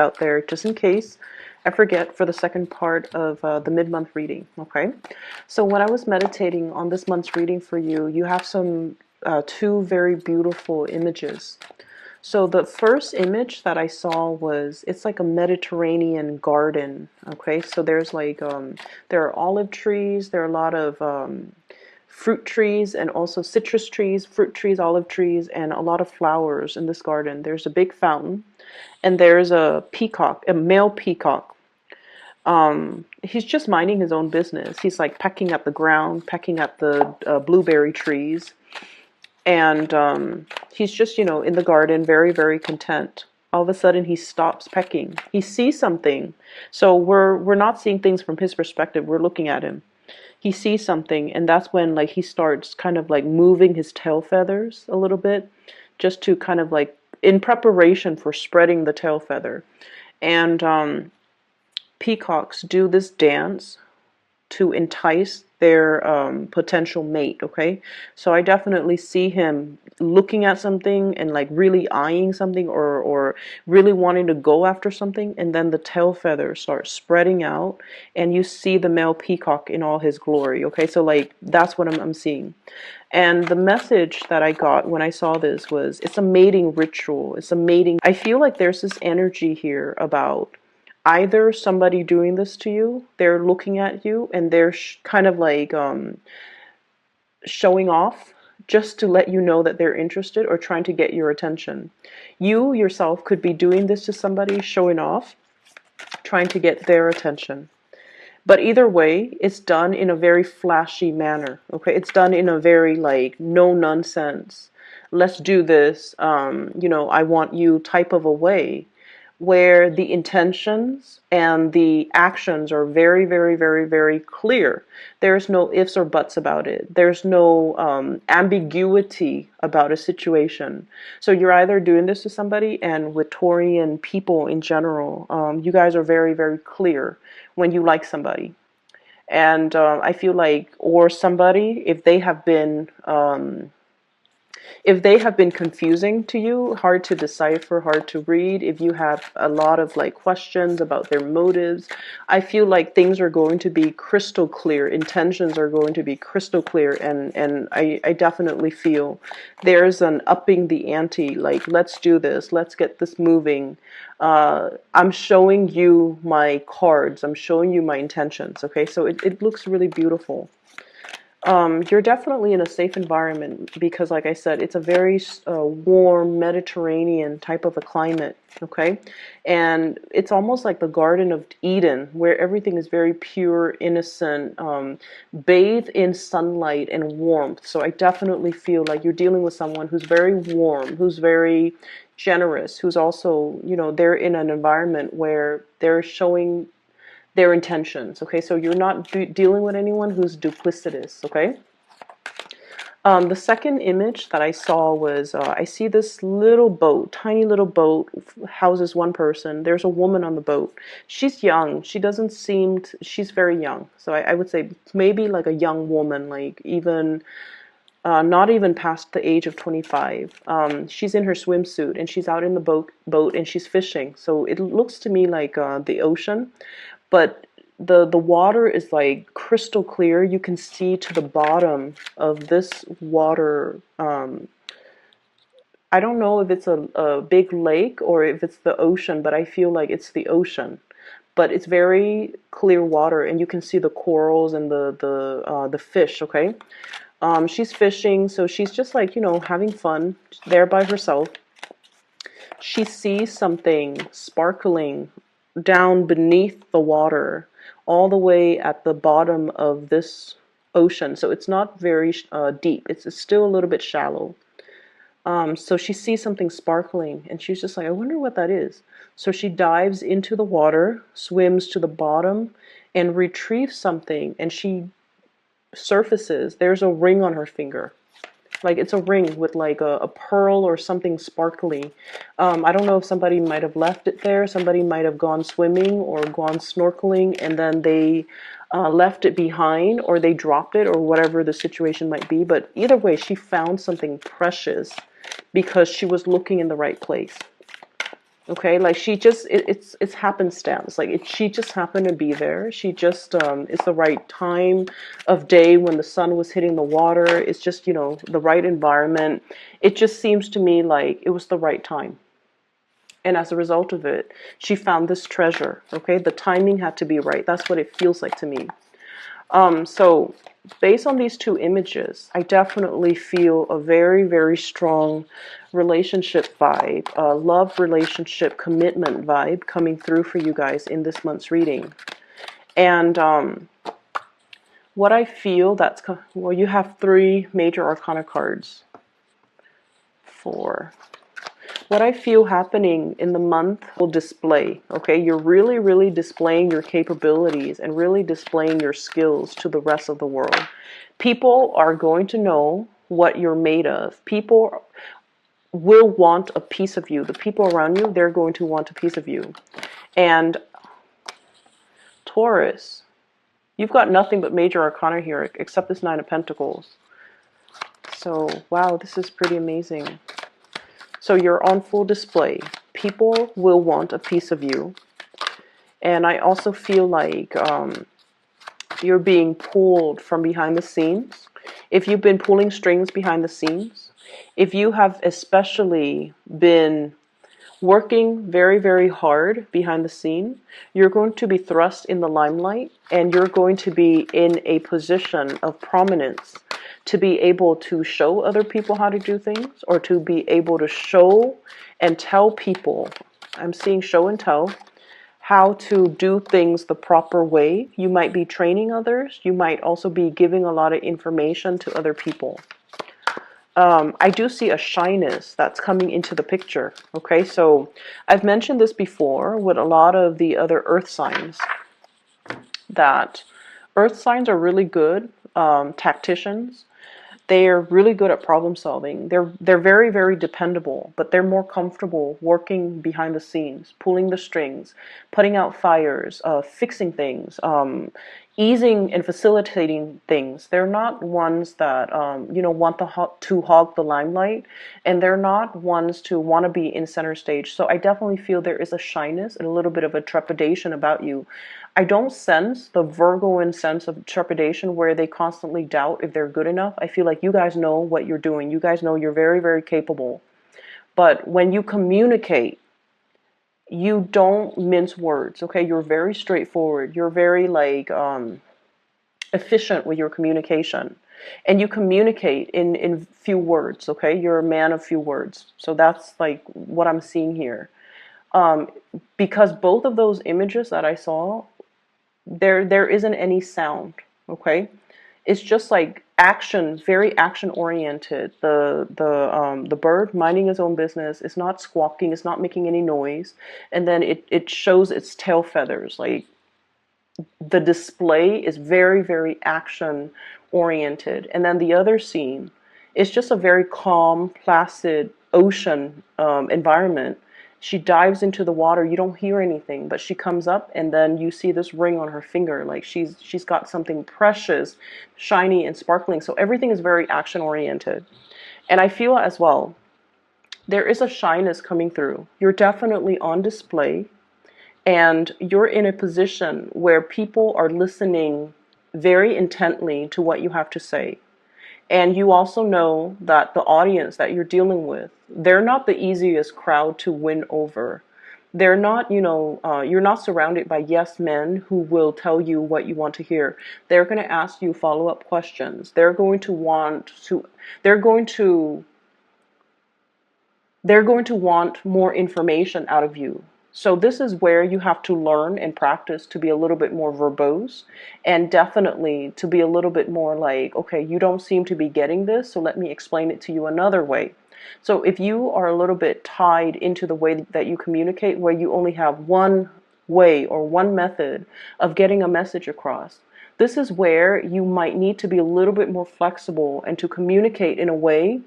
out there just in case I forget for the second part of the mid-month reading. Okay, so when I was meditating on this month's reading for you, you have some two very beautiful images. So the first image that I saw was, it's like a Mediterranean garden. Okay, so there's like there are olive trees, there are a lot of fruit trees, and also citrus trees, fruit trees, olive trees, and a lot of flowers in this garden. There's a big fountain, and there's a peacock, a male peacock. He's just minding his own business. He's like pecking at the ground, pecking at the blueberry trees, and he's just, in the garden, very, very content. All of a sudden, he stops pecking. He sees something. So we're not seeing things from his perspective. We're looking at him. He sees something, and that's when like he starts kind of like moving his tail feathers a little bit, just to kind of like in preparation for spreading the tail feather. And peacocks do this dance to entice their potential mate. Okay, so I definitely see him looking at something and like really eyeing something, or really wanting to go after something, and then the tail feathers start spreading out and you see the male peacock in all his glory. Okay, so like that's what I'm seeing. And the message that I got when I saw this was, it's a mating ritual. It's a mating. I feel like there's this energy here about either somebody doing this to you, they're looking at you and they're kind of like showing off just to let you know that they're interested or trying to get your attention. You yourself could be doing this to somebody, showing off, trying to get their attention. But either way, it's done in a very flashy manner. Okay, it's done in a very like no nonsense, let's do this, I want you type of a way, where the intentions and the actions are very, very, very, very clear. There's no ifs or buts about it. There's no ambiguity about a situation. So you're either doing this to somebody, and with Taurian people in general, you guys are very, very clear when you like somebody. And I feel like, or somebody, if they have been confusing to you, hard to decipher, hard to read, if you have a lot of like questions about their motives, I feel like things are going to be crystal clear, intentions are going to be crystal clear, and I definitely feel there's an upping the ante, like let's do this, let's get this moving. I'm showing you my cards, I'm showing you my intentions, okay? So it looks really beautiful. You're definitely in a safe environment because, like I said, it's a very warm Mediterranean type of a climate, okay? And it's almost like the Garden of Eden, where everything is very pure, innocent, bathed in sunlight and warmth. So I definitely feel like you're dealing with someone who's very warm, who's very generous, who's also, they're in an environment where they're showing their intentions. Okay, so you're not dealing with anyone who's duplicitous. Okay. The second image that I saw was, I see this little boat, tiny little boat, houses one person. There's a woman on the boat. She's young. She doesn't seem, she's very young. So I would say maybe like a young woman, like even, not even past the age of 25. She's in her swimsuit and she's out in the boat and she's fishing. So it looks to me like the ocean, but the water is like crystal clear. You can see to the bottom of this water. I don't know if it's a big lake or if it's the ocean, but I feel like it's the ocean. But it's very clear water, and you can see the corals and the fish. Okay, she's fishing, so she's just like, having fun there by herself. She sees something sparkling down beneath the water, all the way at the bottom of this ocean. So it's not very deep. It's still a little bit shallow. So she sees something sparkling, and she's just like, I wonder what that is. So she dives into the water, swims to the bottom, and retrieves something, and she surfaces. There's a ring on her finger. Like it's a ring with like a pearl or something sparkly. I don't know if somebody might have left it there. Somebody might have gone swimming or gone snorkeling, and then they left it behind, or they dropped it, or whatever the situation might be. But either way, she found something precious because she was looking in the right place. Okay, like she just it's happenstance. Like she just happened to be there. She just it's the right time of day when the sun was hitting the water. It's just, you know, the right environment. It just seems to me like it was the right time. And as a result of it, she found this treasure. Okay, the timing had to be right. That's what it feels like to me. So based on these two images, I definitely feel a very, very strong relationship vibe, love relationship commitment vibe coming through for you guys in this month's reading. And what I feel well, you have 3 major arcana cards. 4. What I feel happening in the month will display, okay? You're really, really displaying your capabilities and really displaying your skills to the rest of the world. People are going to know what you're made of. People will want a piece of you. The people around you, they're going to want a piece of you. And Taurus, you've got nothing but major arcana here except this 9 of Pentacles. So, wow, this is pretty amazing. So you're on full display. People will want a piece of you. And I also feel like you're being pulled from behind the scenes. If you've been pulling strings behind the scenes, if you have especially been working very, very hard behind the scene, you're going to be thrust in the limelight and you're going to be in a position of prominence to be able to show other people how to do things, or to be able to show and tell people, I'm seeing show and tell, how to do things the proper way. You might be training others. You might also be giving a lot of information to other people. I do see a shyness that's coming into the picture. Okay, so I've mentioned this before with a lot of the other earth signs, that earth signs are really good tacticians. They are really good at problem solving. They're very, very dependable, but they're more comfortable working behind the scenes, pulling the strings, putting out fires, fixing things, easing and facilitating things. They're not ones that want to hog the limelight, and they're not ones to want to be in center stage. So I definitely feel there is a shyness and a little bit of a trepidation about you. I don't sense the Virgoan sense of trepidation where they constantly doubt if they're good enough. I feel like you guys know what you're doing. You guys know you're very, very capable. But when you communicate, you don't mince words, okay? You're very straightforward. You're very efficient with your communication. And you communicate in few words, okay? You're a man of few words. So that's like what I'm seeing here. Because both of those images that I saw, there isn't any sound, okay? It's just like action, very action oriented. The bird minding his own business. It's not squawking, it's not making any noise, and then it shows its tail feathers. Like, the display is very, very action oriented. And then the other scene is just a very calm, placid ocean environment. She dives into the water. You don't hear anything, but she comes up, and then you see this ring on her finger. Like she's got something precious, shiny and sparkling. So everything is very action oriented. And I feel as well, there is a shyness coming through. You're definitely on display, and you're in a position where people are listening very intently to what you have to say. And you also know that the audience that you're dealing with, they're not the easiest crowd to win over. They're not, you're not surrounded by yes men who will tell you what you want to hear. They're going to ask you follow-up questions. They're going to want more information out of you. So this is where you have to learn and practice to be a little bit more verbose, and definitely to be a little bit more like, okay, you don't seem to be getting this, so let me explain it to you another way. So if you are a little bit tied into the way that you communicate, where you only have one way or one method of getting a message across, this is where you might need to be a little bit more flexible and to communicate in a way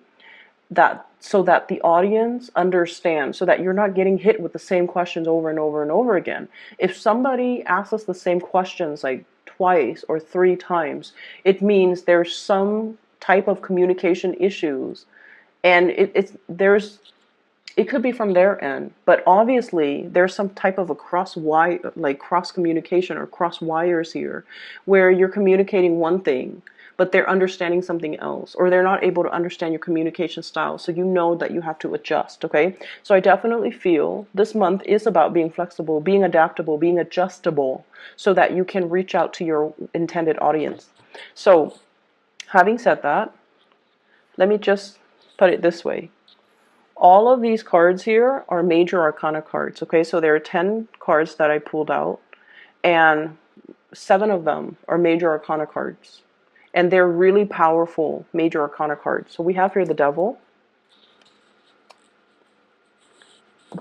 so that the audience understands, so that you're not getting hit with the same questions over and over and over again. If somebody asks us the same questions like twice or 3 times, it means there's some type of communication issues, and It could be from their end, but obviously there's some type of a cross communication or cross wires here, where you're communicating one thing, but they're understanding something else, or they're not able to understand your communication style. So you know that you have to adjust. Okay. So I definitely feel this month is about being flexible, being adaptable, being adjustable, so that you can reach out to your intended audience. So having said that, let me just put it this way. All of these cards here are major arcana cards. Okay, so there are 10 cards that I pulled out, and 7 of them are major arcana cards. And they're really powerful major arcana cards. So we have here the Devil,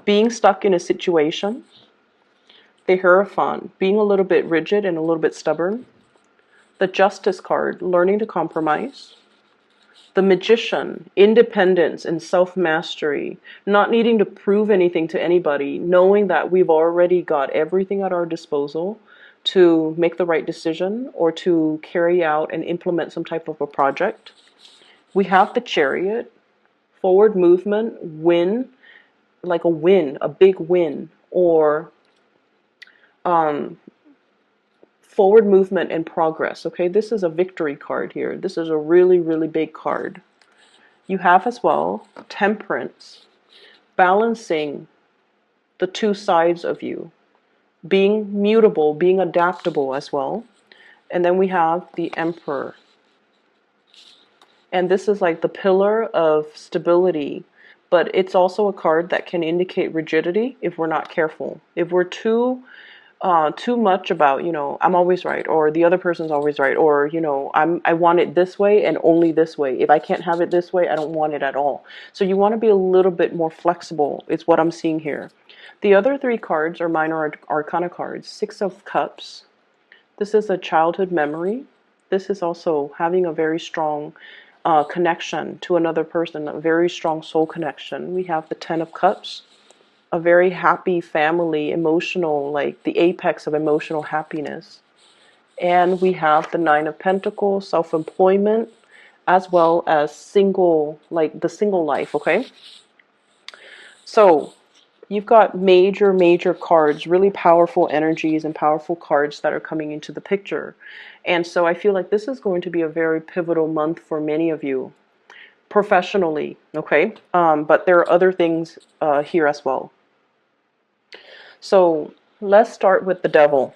being stuck in a situation, the Hierophant, being a little bit rigid and a little bit stubborn, the Justice card, learning to compromise, the Magician, independence and self-mastery, not needing to prove anything to anybody, knowing that we've already got everything at our disposal to make the right decision or to carry out and implement some type of a project. We have the Chariot, forward movement, win, like a win, a big win, or forward movement and progress. Okay, this is a victory card here. This is a really, really big card. You have as well Temperance, balancing the two sides of you, being mutable, being adaptable as well. And then we have the Emperor. And this is like the pillar of stability, but it's also a card that can indicate rigidity if we're not careful. If we're too much about, I'm always right, or the other person's always right, or, I want it this way and only this way. If I can't have it this way, I don't want it at all. So you want to be a little bit more flexible, is what I'm seeing here. The other 3 cards are minor arcana cards. 6 of Cups. This is a childhood memory. This is also having a very strong connection to another person, a very strong soul connection. We have the 10 of Cups, a very happy family, emotional, like the apex of emotional happiness. And we have the 9 of Pentacles, self-employment, as well as single, like the single life, okay? So you've got major, major cards, really powerful energies and powerful cards that are coming into the picture. And so I feel like this is going to be a very pivotal month for many of you, professionally, okay? But there are other things here as well. So let's start with the Devil.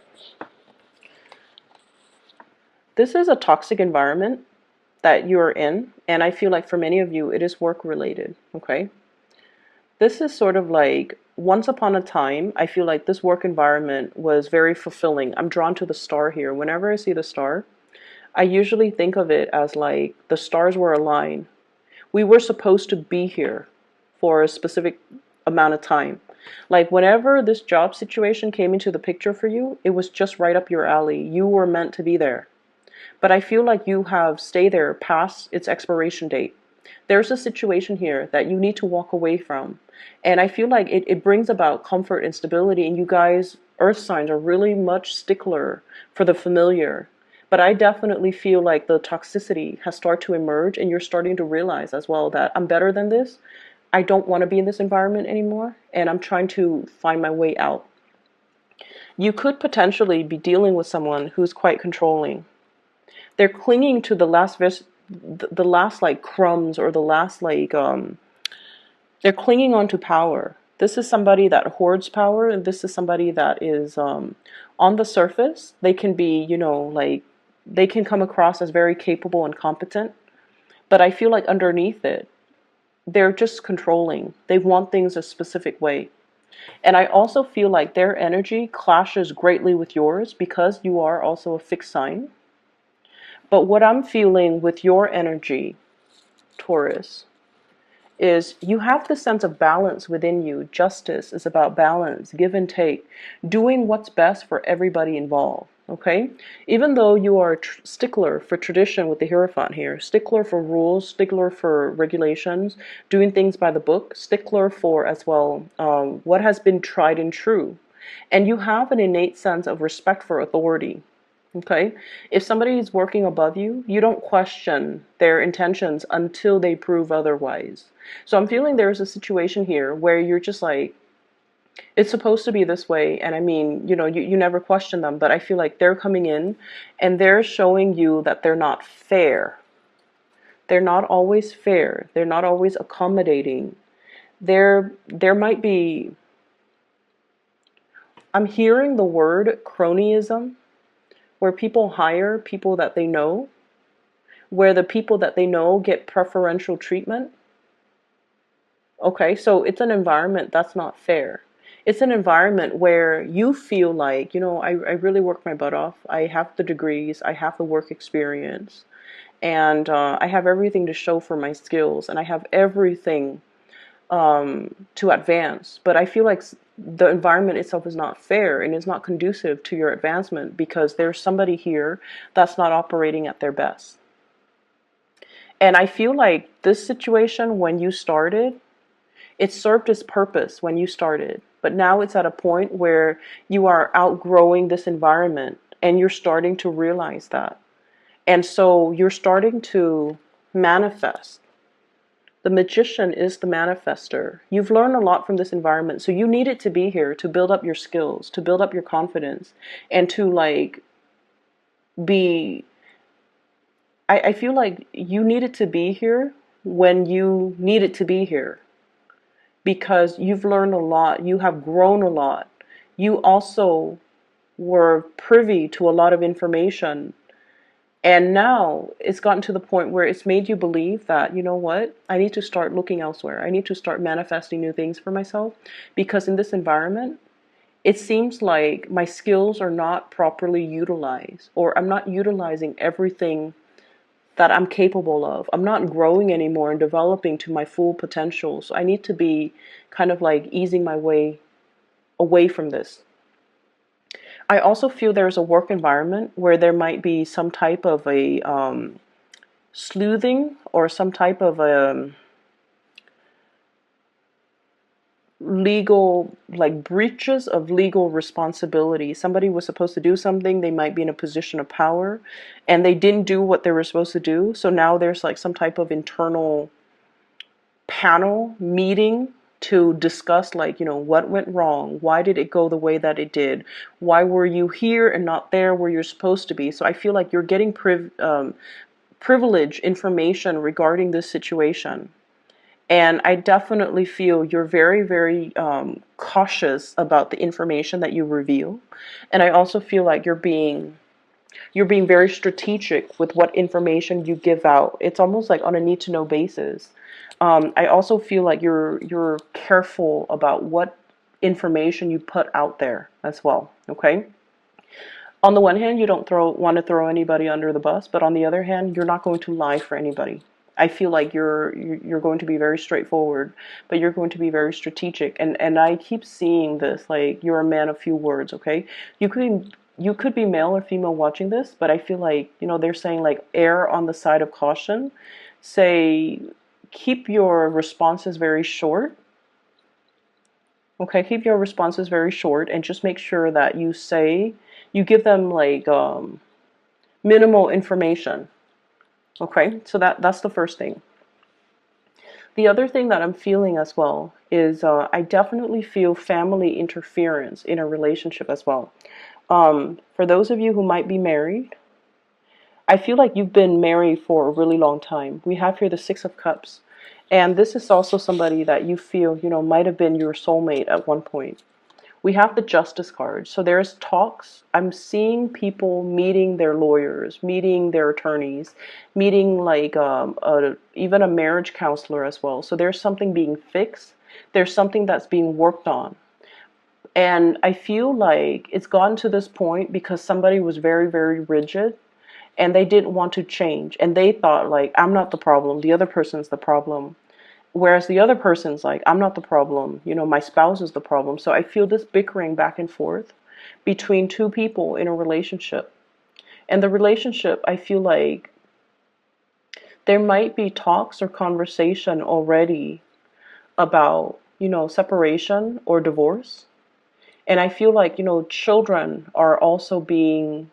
This is a toxic environment that you're in, and I feel like for many of you, it is work related, okay? This is sort of like, once upon a time, I feel like this work environment was very fulfilling. I'm drawn to the star here. Whenever I see the star, I usually think of it as like the stars were aligned. We were supposed to be here for a specific amount of time. Like whenever this job situation came into the picture for you, it was just right up your alley. You were meant to be there. But I feel like you have stayed there past its expiration date. There's a situation here that you need to walk away from. And I feel like it brings about comfort and stability. And you guys, earth signs, are really much stickler for the familiar. But I definitely feel like the toxicity has started to emerge, and you're starting to realize as well that I'm better than this. I don't want to be in this environment anymore, and I'm trying to find my way out. You could potentially be dealing with someone who's quite controlling. They're clinging to the last like crumbs, or the last like they're clinging on to power. This is somebody that hoards power, and this is somebody that is on the surface. They can be, like they can come across as very capable and competent, but I feel like underneath it, they're just controlling. They want things a specific way. And I also feel like their energy clashes greatly with yours because you are also a fixed sign. But what I'm feeling with your energy, Taurus, is you have the sense of balance within you. Justice is about balance, give and take, doing what's best for everybody involved. Okay? Even though you are a stickler for tradition with the Hierophant here, stickler for rules, stickler for regulations, doing things by the book, stickler for as well what has been tried and true. And you have an innate sense of respect for authority. Okay? If somebody is working above you, you don't question their intentions until they prove otherwise. So I'm feeling there's a situation here where you're just like, it's supposed to be this way. And I mean, you never question them, but I feel like they're coming in and they're showing you that they're not fair. They're not always fair. They're not always accommodating. There might be, I'm hearing the word cronyism, where people hire people that they know, where the people that they know get preferential treatment. Okay, so it's an environment that's not fair. It's an environment where you feel like, I really work my butt off. I have the degrees, I have the work experience, and I have everything to show for my skills, and I have everything to advance. But I feel like the environment itself is not fair and is not conducive to your advancement because there's somebody here that's not operating at their best. And I feel like this situation, when you started, it served its purpose when you started. But now it's at a point where you are outgrowing this environment and you're starting to realize that. And so you're starting to manifest. The magician is the manifester. You've learned a lot from this environment. So you need it to be here to build up your skills, to build up your confidence, and to like be, I feel like you needed to be here when you needed to be here because you've learned a lot. You have grown a lot. You also were privy to a lot of information. And now it's gotten to the point where it's made you believe that, you know what, I need to start looking elsewhere. I need to start manifesting new things for myself because in this environment, it seems like my skills are not properly utilized, or I'm not utilizing everything that I'm capable of. I'm not growing anymore and developing to my full potential. So I need to be kind of like easing my way away from this. I also feel there's a work environment where there might be some type of a sleuthing or some type of a legal, like breaches of legal responsibility. Somebody was supposed to do something, they might be in a position of power, and they didn't do what they were supposed to do. So now there's like some type of internal panel meeting to discuss like, what went wrong? Why did it go the way that it did? Why were you here and not there where you're supposed to be? So I feel like you're getting privileged information regarding this situation. And I definitely feel you're very, very cautious about the information that you reveal. And I also feel like you're being very strategic with what information you give out. It's almost like on a need to know basis. I also feel like you're careful about what information you put out there as well. Okay. On the one hand, you don't want to throw anybody under the bus, but on the other hand, you're not going to lie for anybody. I feel like you're going to be very straightforward, but you're going to be very strategic. And I keep seeing this like you're a man of few words. Okay, you could be male or female watching this, but I feel like they're saying like err on the side of caution. Say keep your responses very short. Okay, keep your responses very short and just make sure that you give them like minimal information. Okay, so that's the first thing. The other thing that I'm feeling as well is I definitely feel family interference in a relationship as well. For those of you who might be married, I feel like you've been married for a really long time. We have here the Six of Cups. And this is also somebody that you feel, might have been your soulmate at one point. We have the Justice card. So there's talks. I'm seeing people meeting their lawyers, meeting their attorneys, meeting like even a marriage counselor as well. So there's something being fixed. There's something that's being worked on. And I feel like it's gotten to this point because somebody was very, very rigid and they didn't want to change. And they thought like, I'm not the problem. The other person's the problem. Whereas the other person's like, I'm not the problem. My spouse is the problem. So I feel this bickering back and forth between two people in a relationship. And the relationship, I feel like there might be talks or conversation already about, separation or divorce. And I feel like, children are also being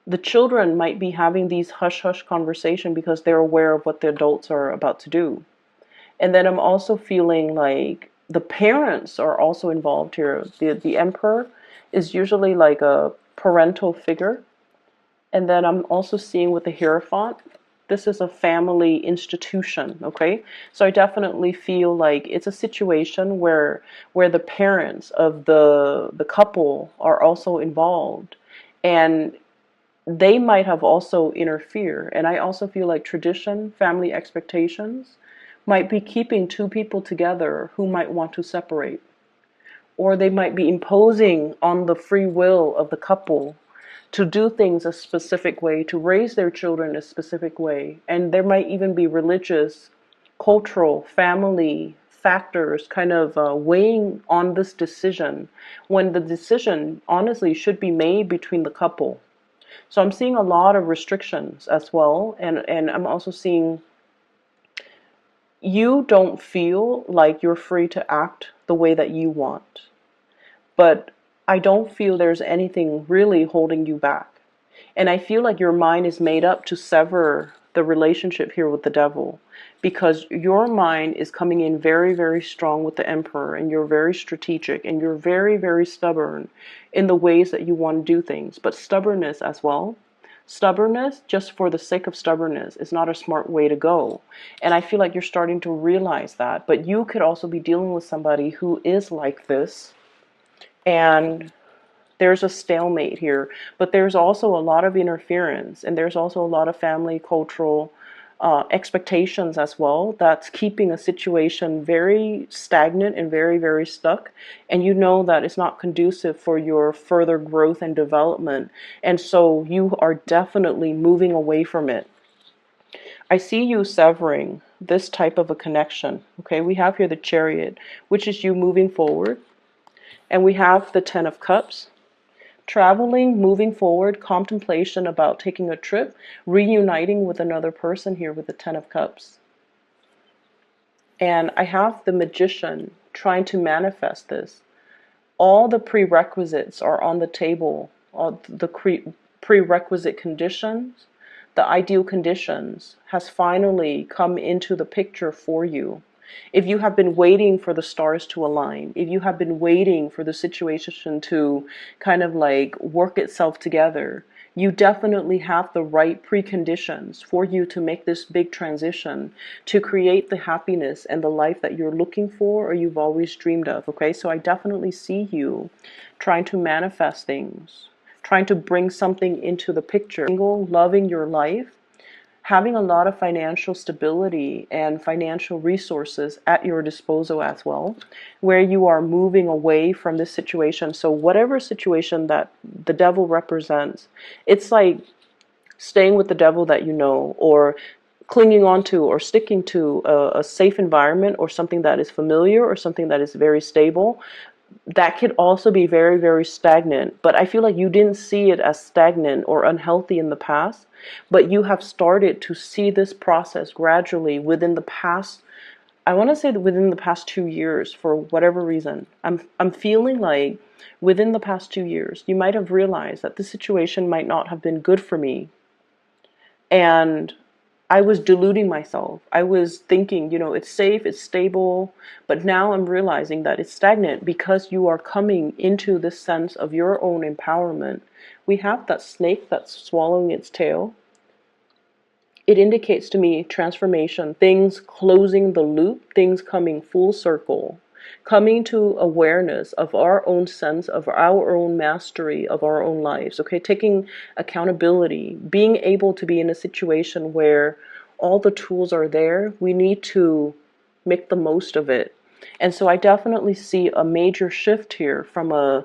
the children might be having these hush-hush conversation because they're aware of what the adults are about to do. And then I'm also feeling like the parents are also involved here. The emperor is usually like a parental figure. And then I'm also seeing with the Hierophant, this is a family institution, okay? So I definitely feel like it's a situation where the parents of the couple are also involved. And they might have also interfered. And I also feel like tradition, family expectations might be keeping two people together who might want to separate. Or they might be imposing on the free will of the couple to do things a specific way, to raise their children a specific way. And there might even be religious, cultural, family factors kind of weighing on this decision when the decision honestly should be made between the couple. So I'm seeing a lot of restrictions as well. And I'm also seeing you don't feel like you're free to act the way that you want. But I don't feel there's anything really holding you back. And I feel like your mind is made up to sever the relationship here with the devil, because your mind is coming in very, very strong with the emperor, and you're very strategic and you're very, very stubborn in the ways that you want to do things. But stubbornness as well. Stubbornness, just for the sake of stubbornness, is not a smart way to go. And I feel like you're starting to realize that. But you could also be dealing with somebody who is like this. And there's a stalemate here, but there's also a lot of interference, and there's also a lot of family cultural expectations as well that's keeping a situation very stagnant and very, very stuck. And you know that it's not conducive for your further growth and development. And so you are definitely moving away from it. I see you severing this type of a connection. Okay, we have here the Chariot, which is you moving forward. And we have the Ten of Cups. Traveling, moving forward, contemplation about taking a trip, reuniting with another person here with the Ten of Cups. And I have the Magician trying to manifest this. All the prerequisites are on the table, all the prerequisite conditions, the ideal conditions has finally come into the picture for you. If you have been waiting for the stars to align, if you have been waiting for the situation to kind of like work itself together, you definitely have the right preconditions for you to make this big transition, to create the happiness and the life that you're looking for or you've always dreamed of. Okay, so I definitely see you trying to manifest things, trying to bring something into the picture. Single, loving your life, having a lot of financial stability and financial resources at your disposal as well, where you are moving away from this situation. So whatever situation that the devil represents, it's like staying with the devil that you know, or clinging on to or sticking to a safe environment or something that is familiar or something that is very stable. That could also be very, very stagnant. But I feel like you didn't see it as stagnant or unhealthy in the past, but you have started to see this process gradually within the past, I want to say within the past 2 years, for whatever reason. I'm feeling like within the past 2 years, you might have realized that this situation might not have been good for me. And I was deluding myself. I was thinking, it's safe, it's stable, but now I'm realizing that it's stagnant because you are coming into this sense of your own empowerment. We have that snake that's swallowing its tail. It indicates to me transformation, things closing the loop, things coming full circle, coming to awareness of our own sense of our own mastery of our own lives. Okay, taking accountability, being able to be in a situation where all the tools are there. We need to make the most of it. And so I definitely see a major shift here from an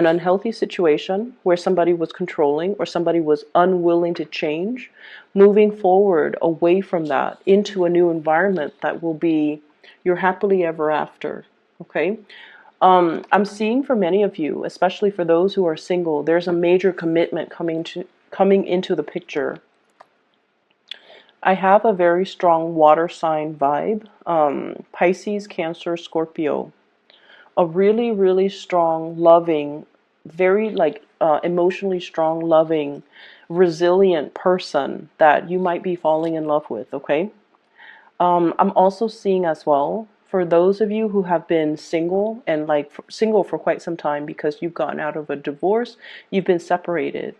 unhealthy situation where somebody was controlling or somebody was unwilling to change, moving forward away from that into a new environment that will be your happily ever after. Okay. I'm seeing for many of you, especially for those who are single, there's a major commitment coming into the picture. I have a very strong water sign vibe, Pisces, Cancer, Scorpio. A really, really strong, loving, very like emotionally strong, loving, resilient person that you might be falling in love with, okay? I'm also seeing as well, for those of you who have been single and like single for quite some time because you've gotten out of a divorce, you've been separated.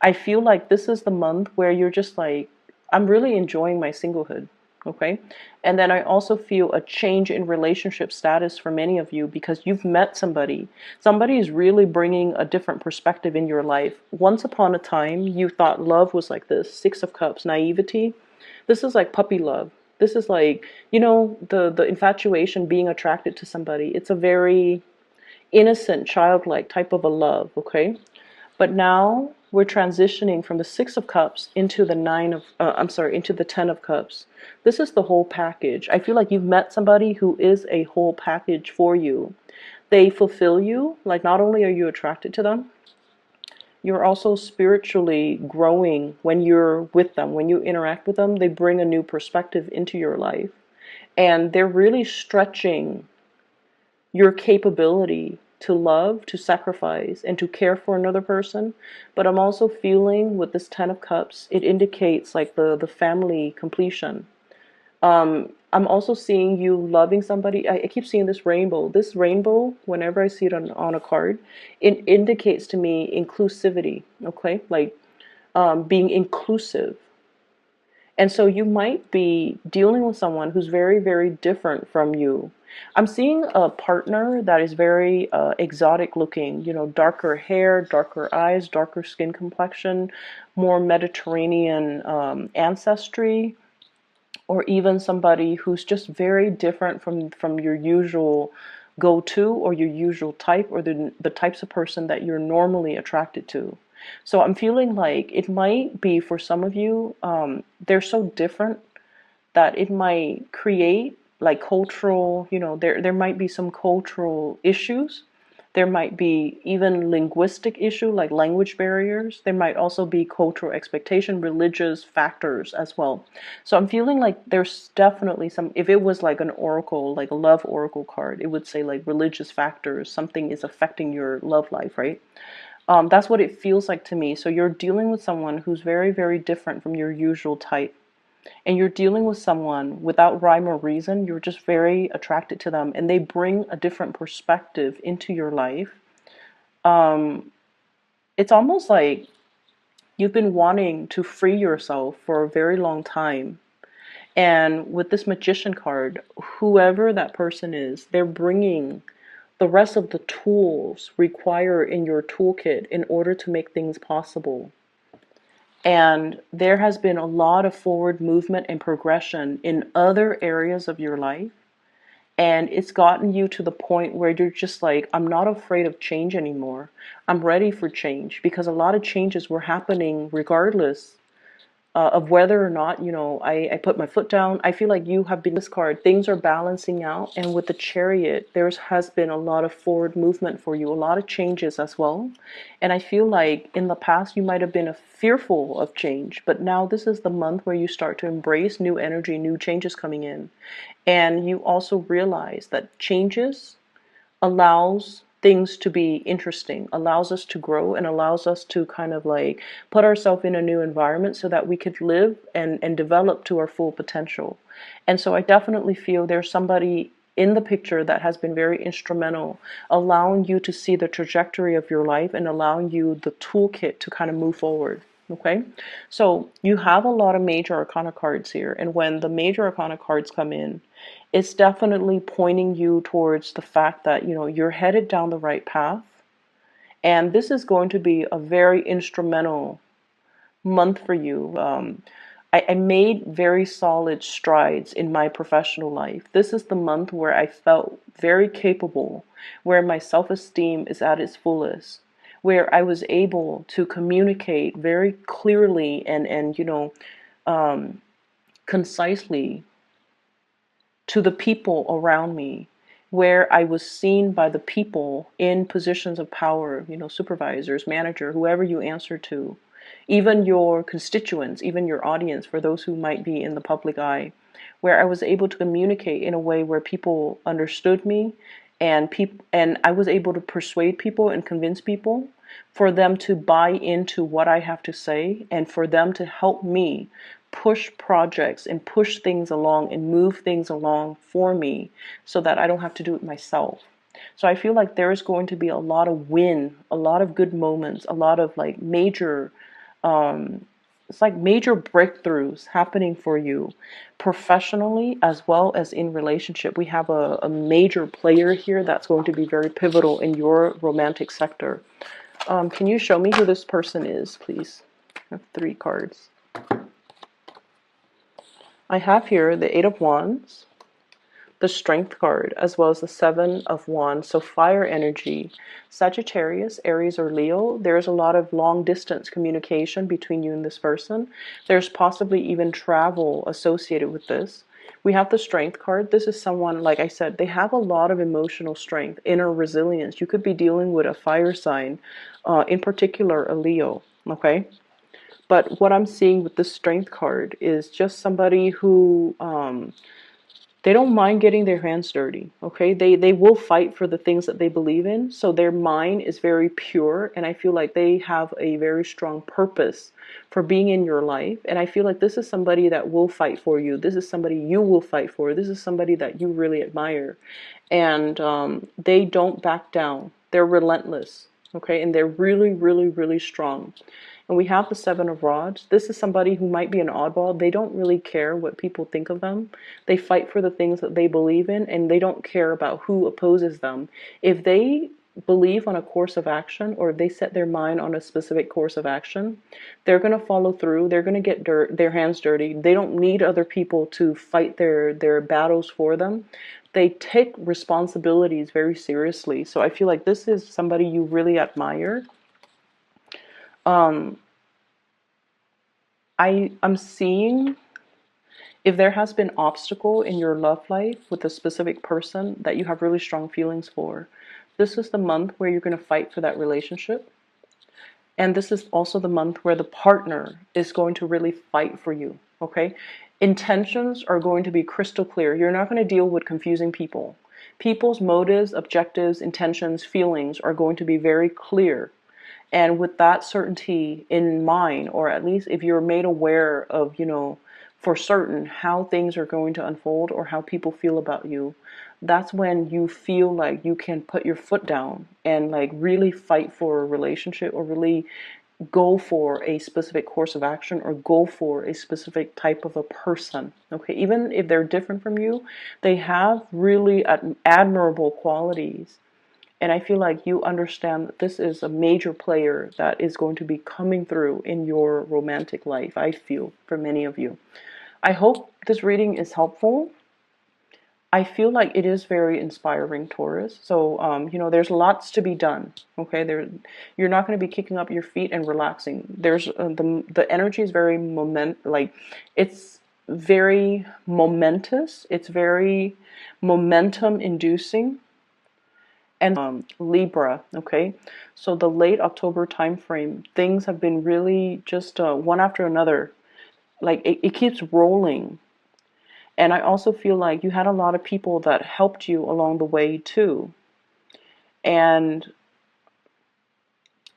I feel like this is the month where you're just like, I'm really enjoying my singlehood. Okay. And then I also feel a change in relationship status for many of you because you've met somebody. Somebody is really bringing a different perspective in your life. Once upon a time, you thought love was like this Six of Cups, naivety. This is like puppy love. This is like, the infatuation, being attracted to somebody. It's a very innocent, childlike type of a love, okay? But now we're transitioning from the Six of Cups into the into the Ten of Cups. This is the whole package. I feel like you've met somebody who is a whole package for you. They fulfill you. Like, not only are you attracted to them, you're also spiritually growing when you're with them. When you interact with them, they bring a new perspective into your life. And they're really stretching your capability to love, to sacrifice, and to care for another person. But I'm also feeling with this Ten of Cups, it indicates like the family completion. I'm also seeing you loving somebody. I keep seeing this rainbow. This rainbow, whenever I see it on a card, it indicates to me inclusivity, okay? Like being inclusive. And so you might be dealing with someone who's very, very different from you. I'm seeing a partner that is very exotic looking, darker hair, darker eyes, darker skin complexion, more Mediterranean ancestry, or even somebody who's just very different from your usual go-to or your usual type, or the types of person that you're normally attracted to. So I'm feeling like it might be for some of you, they're so different that it might create like cultural, there might be some cultural issues. There might be even linguistic issue like language barriers. There might also be cultural expectation, religious factors as well. So I'm feeling like there's definitely some, if it was like an oracle, like a love oracle card, it would say like religious factors, something is affecting your love life, right? That's what it feels like to me. So you're dealing with someone who's very, very different from your usual type. And you're dealing with someone without rhyme or reason. You're just very attracted to them, and they bring a different perspective into your life. It's almost like you've been wanting to free yourself for a very long time. And with this Magician card, whoever that person is, they're bringing the rest of the tools required in your toolkit in order to make things possible. And there has been a lot of forward movement and progression in other areas of your life. And it's gotten you to the point where you're just like, I'm not afraid of change anymore. I'm ready for change, because a lot of changes were happening regardless of whether or not, I put my foot down. I feel like you have been this card. Things are balancing out. And with the Chariot, there has been a lot of forward movement for you, a lot of changes as well. And I feel like in the past, you might have been fearful of change. But now this is the month where you start to embrace new energy, new changes coming in. And you also realize that changes allows things to be interesting, allows us to grow, and allows us to kind of like put ourselves in a new environment so that we could live and develop to our full potential. And so I definitely feel there's somebody in the picture that has been very instrumental, allowing you to see the trajectory of your life and allowing you the toolkit to kind of move forward. Okay, so you have a lot of major arcana cards here, and when the major arcana cards come in, it's definitely pointing you towards the fact that you're headed down the right path, and this is going to be a very instrumental month for you. I made very solid strides in my professional life. This is the month where I felt very capable, where my self-esteem is at its fullest, where I was able to communicate very clearly and concisely to the people around me, where I was seen by the people in positions of power, supervisors, manager, whoever you answer to, even your constituents, even your audience, for those who might be in the public eye, where I was able to communicate in a way where people understood me and I was able to persuade people and convince people for them to buy into what I have to say, and for them to help me push projects and push things along and move things along for me so that I don't have to do it myself. So I feel like there is going to be a lot of a lot of good moments, a lot of like major it's like major breakthroughs happening for you professionally as well as in relationship. We have a major player here that's going to be very pivotal in your romantic sector. Can you show me who this person is, please? I have 3 cards. I have here the 8 of Wands, the Strength card, as well as the 7 of Wands. So fire energy, Sagittarius, Aries, or Leo. There's a lot of long distance communication between you and this person. There's possibly even travel associated with this. We have the Strength card. This is someone, like I said, they have a lot of emotional strength, inner resilience. You could be dealing with a fire sign, in particular a Leo, okay? But what I'm seeing with the Strength card is just somebody who they don't mind getting their hands dirty, okay? They will fight for the things that they believe in, so their mind is very pure, and I feel like they have a very strong purpose for being in your life, and I feel like this is somebody that will fight for you. This is somebody you will fight for. This is somebody that you really admire, and they don't back down. They're relentless, okay? And they're really, really, really strong. And we have the 7 of Rods. This is somebody who might be an oddball. They don't really care what people think of them. They fight for the things that they believe in, and they don't care about who opposes them. If they believe on a course of action, or if they set their mind on a specific course of action, they're going to follow through. They're going to get their hands dirty. They don't need other people to fight their battles for them. They take responsibilities very seriously. So I feel like this is somebody you really admire. I'm seeing if there has been obstacle in your love life with a specific person that you have really strong feelings for, this is the month where you're going to fight for that relationship. And this is also the month where the partner is going to really fight for you, okay? Intentions are going to be crystal clear. You're not going to deal with confusing people. People's motives, objectives, intentions, feelings are going to be very clear. And with that certainty in mind, or at least if you're made aware of, for certain how things are going to unfold or how people feel about you, that's when you feel like you can put your foot down and like really fight for a relationship, or really go for a specific course of action, or go for a specific type of a person. Okay, even if they're different from you, they have really admirable qualities. And I feel like you understand that this is a major player that is going to be coming through in your romantic life, I feel, for many of you. I hope this reading is helpful. I feel like it is very inspiring, Taurus. So, there's lots to be done. Okay, you're not going to be kicking up your feet and relaxing. There's the energy is very it's very momentous. It's very momentum inducing. And Libra, okay, so the late October time frame, things have been really just one after another. Like it keeps rolling. And I also feel like you had a lot of people that helped you along the way too. And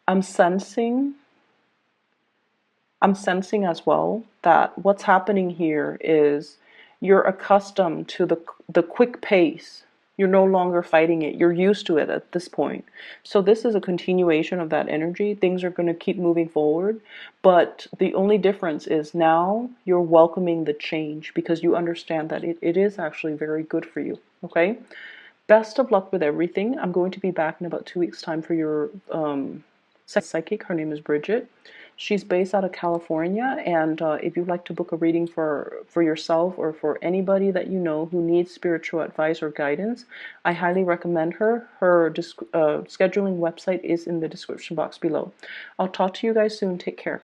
I'm sensing as well that what's happening here is you're accustomed to the quick pace. You're no longer fighting it. You're used to it at this point. So this is a continuation of that energy. Things are going to keep moving forward. But the only difference is now you're welcoming the change because you understand that it is actually very good for you. Okay? Best of luck with everything. I'm going to be back in about 2 weeks' time for your psychic. Her name is Bridget. She's based out of California, and if you'd like to book a reading for yourself or for anybody that you know who needs spiritual advice or guidance, I highly recommend her. Her scheduling website is in the description box below. I'll talk to you guys soon. Take care.